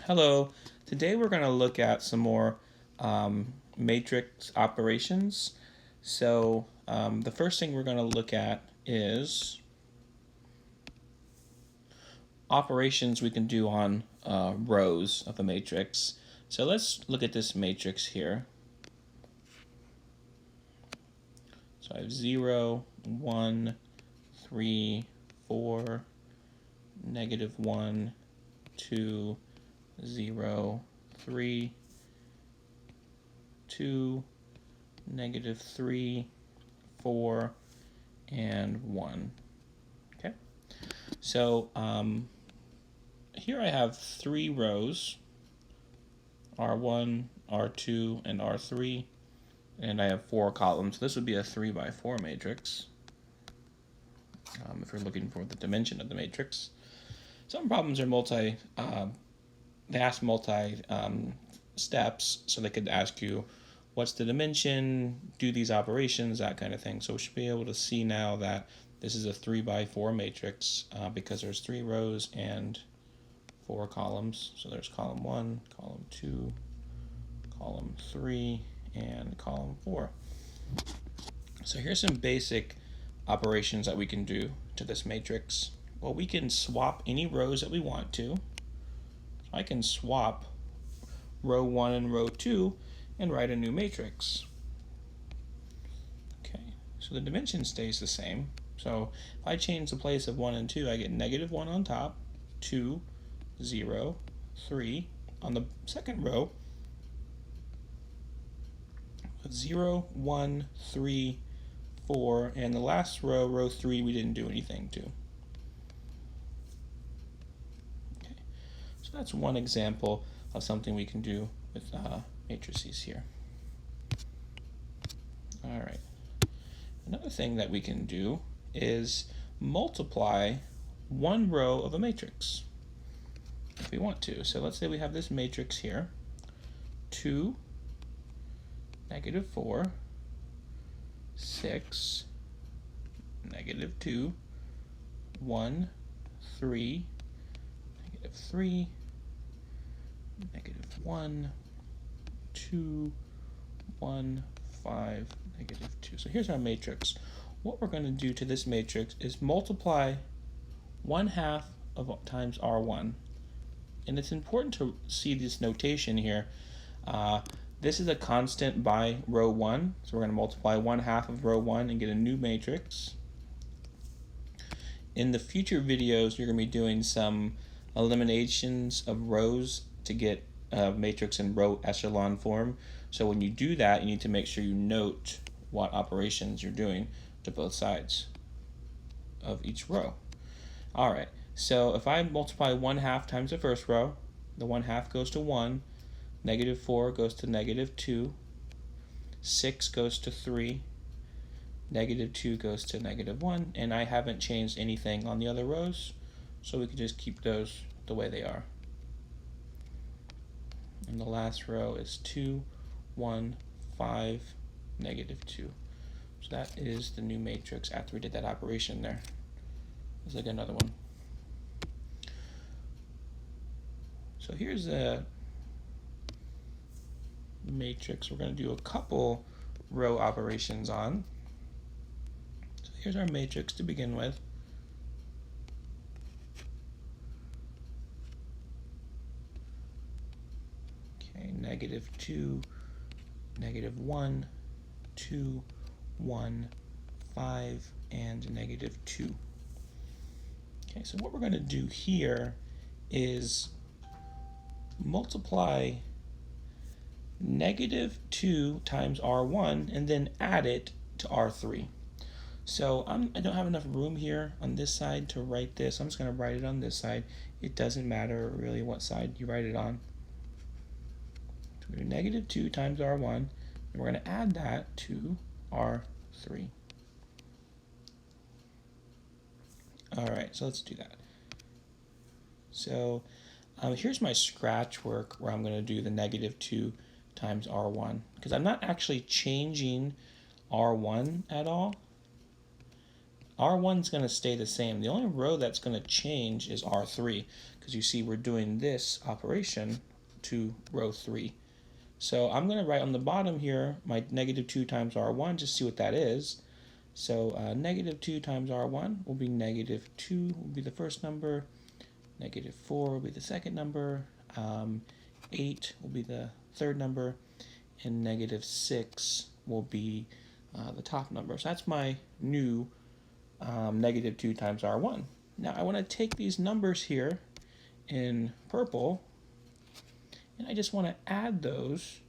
Hello, today we're going to look at some more matrix operations. The first thing we're going to look at is operations we can do on rows of a matrix. So let's look at this matrix here. So I have 0, 1, 3, 4, -1, 2, 0, 3, 2, -3, 4, and 1. Okay, so here I have 3 rows, R1, R2, and R3, and I have 4 columns. This would be a 3 by 4 matrix if you're looking for the dimension of the matrix. Some problems are they ask multi steps, so they could ask you what's the dimension, do these operations, that kind of thing. So we should be able to see now that this is a 3 by 4 matrix because there's 3 rows and 4 columns. So there's column 1, column 2, column 3, and column 4. So here's some basic operations that we can do to this matrix. Well, we can swap any rows that we want to. I can swap row 1 and row 2 and write a new matrix. Okay, so the dimension stays the same. So if I change the place of 1 and 2, I get -1 on top, 2, 0, 3. On the second row, 0, 1, 3, 4, and the last row, row 3, we didn't do anything to. Okay, so that's one example of something we can do with matrices here. All right. Another thing that we can do is multiply one row of a matrix if we want to. So let's say we have this matrix here, 2, -4, 6, -2, 1, 3, -3, -1, 2, 1, 5, -2. So here's our matrix. What we're going to do to this matrix is multiply 1/2 of times R1. And it's important to see this notation here. This is a constant by row 1, so we're going to multiply 1/2 of row 1 and get a new matrix. In the future videos, you're going to be doing some eliminations of rows to get a matrix in row echelon form. So when you do that, you need to make sure you note what operations you're doing to both sides of each row. All right, so if I multiply 1/2 times the first row, the 1/2 goes to 1, -4 goes to -2, 6 goes to 3, -2 goes to -1, and I haven't changed anything on the other rows, so we can just keep those the way they are. And the last row is 2, 1, 5, -2. So that is the new matrix after we did that operation there. Let's look at another one. So here's a matrix we're going to do a couple row operations on. So here's our matrix to begin with. Okay, -2, -1, 2, 1, 5, and -2. Okay, so what we're going to do here is multiply -2 times R1 and then add it to R3. So I don't have enough room here on this side to write this. I'm just going to write it on this side. It doesn't matter really what side you write it on. So we're going to do -2 times R1, and we're going to add that to R3. All right, so let's do that. So here's my scratch work where I'm going to do the -2 times R1, because I'm not actually changing R1 at all. R1 is going to stay the same. The only row that's going to change is R3, because you see we're doing this operation to row 3. So I'm going to write on the bottom here my negative 2 times R1, just see what that is. So negative 2 times R1 will be negative 2 will be the first number, negative 4 will be the second number, 8 will be the third number, and negative 6 will be the top number. So that's my new negative 2 times R1. Now I want to take these numbers here in purple, and I just want to add those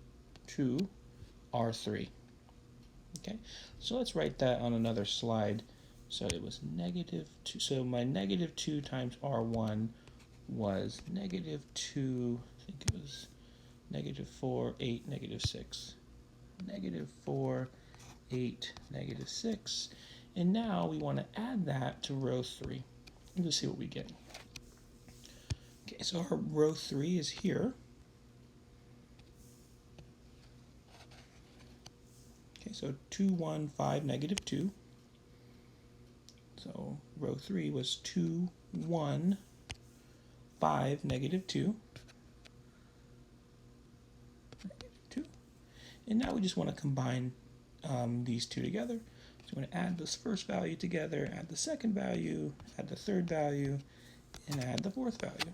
to R3. Okay, so let's write that on another slide. So it was negative 2. So my negative 2 times R1 was negative 2, I think it was negative 4, 8, negative 6. Negative 4, 8, negative 6. And now we want to add that to row 3. Let's see what we get. Okay, so our row 3 is here. Okay, so 2, 1, 5, negative 2. So row 3 was 2, 1, 5, negative 2. Negative 2. And now we just want to combine these two together. So we're going to add this first value together, add the second value, add the third value, and add the fourth value.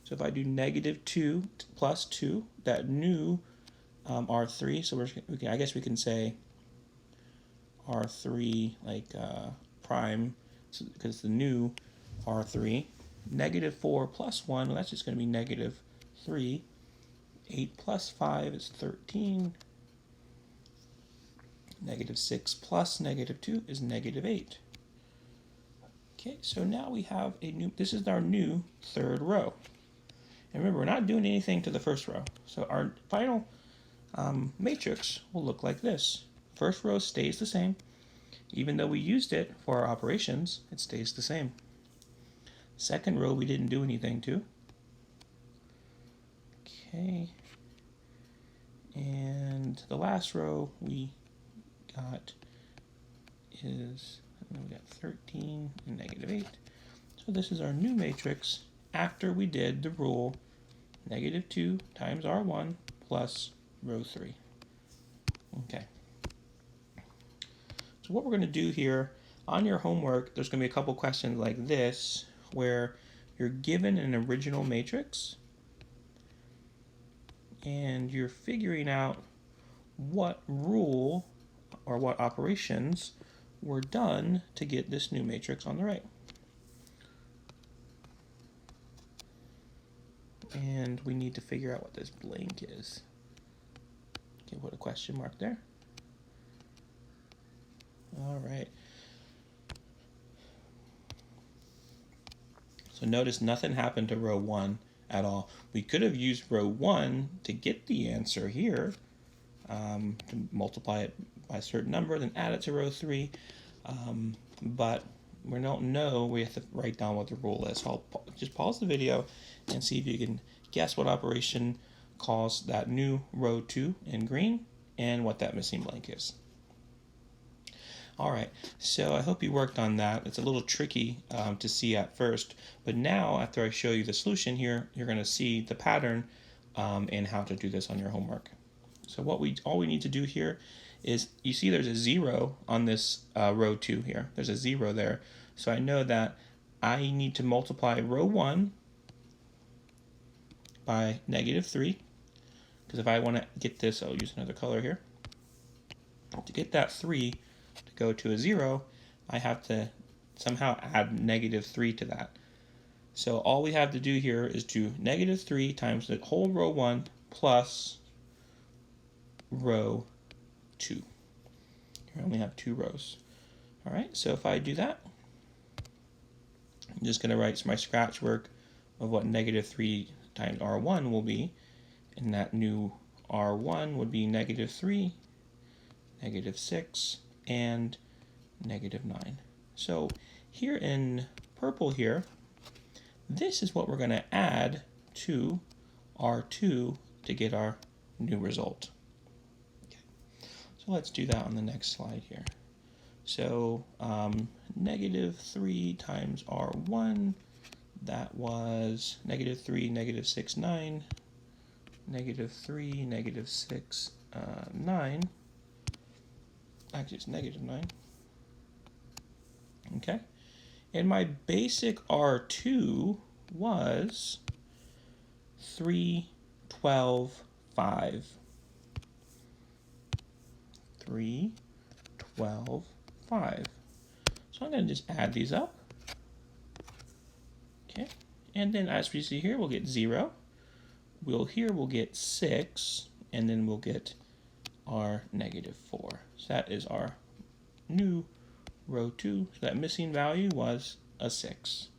So if I do negative 2 plus 2, that new R3, so I guess we can say R3 like prime, because it's the new R3. Negative 4 plus 1, well, that's just going to be negative 3. 8 plus 5 is 13. Negative 6 plus negative 2 is negative 8. Okay, so now we have a new, this is our new third row. And remember, we're not doing anything to the first row. So our final matrix will look like this. First row stays the same. Even though we used it for our operations, it stays the same. Second row we didn't do anything to. Okay. And the last row we got is, we got 13 and negative 8. So this is our new matrix after we did the rule negative 2 times R1 plus row 3. Okay. So what we're going to do here on your homework, there's going to be a couple questions like this where you're given an original matrix and you're figuring out what rule or what operations were done to get this new matrix on the right. And we need to figure out what this blank is. Okay, put a question mark there. All right. So notice nothing happened to row 1 at all. We could have used row 1 to get the answer here, to multiply it by a certain number, then add it to row 3. But we don't know, we have to write down what the rule is. So I'll just pause the video and see if you can guess what operation calls that new row 2 in green and what that missing blank is. All right, so I hope you worked on that. It's a little tricky to see at first, but now after I show you the solution here, you're going to see the pattern and how to do this on your homework. So all we need to do here is, you see there's a 0 on this row 2 here. There's a 0 there. So I know that I need to multiply row 1 by negative 3, because if I want to get this, I'll use another color here. To get that 3 to go to a 0, I have to somehow add negative 3 to that. So all we have to do here is do negative 3 times the whole row 1 plus row 2. Here I only have 2 rows. All right, so if I do that, I'm just going to write my scratch work of what negative 3 times R1 will be, and that new R1 would be negative 3, negative 6, and negative 9. So here in purple here, this is what we're going to add to R2 to get our new result. Okay. So let's do that on the next slide here. So negative 3 times R1, that was negative 3, negative 6, 9, negative 3, negative 6, 9. Actually, it's negative 9. Okay. And my basic R2 was 3, 12, 5. 3, 12, 5. So I'm going to just add these up. Okay. And then as we see here, we'll get 0. We'll get 6. And then we'll get our negative 4. So that is our new row 2. So that missing value was a 6.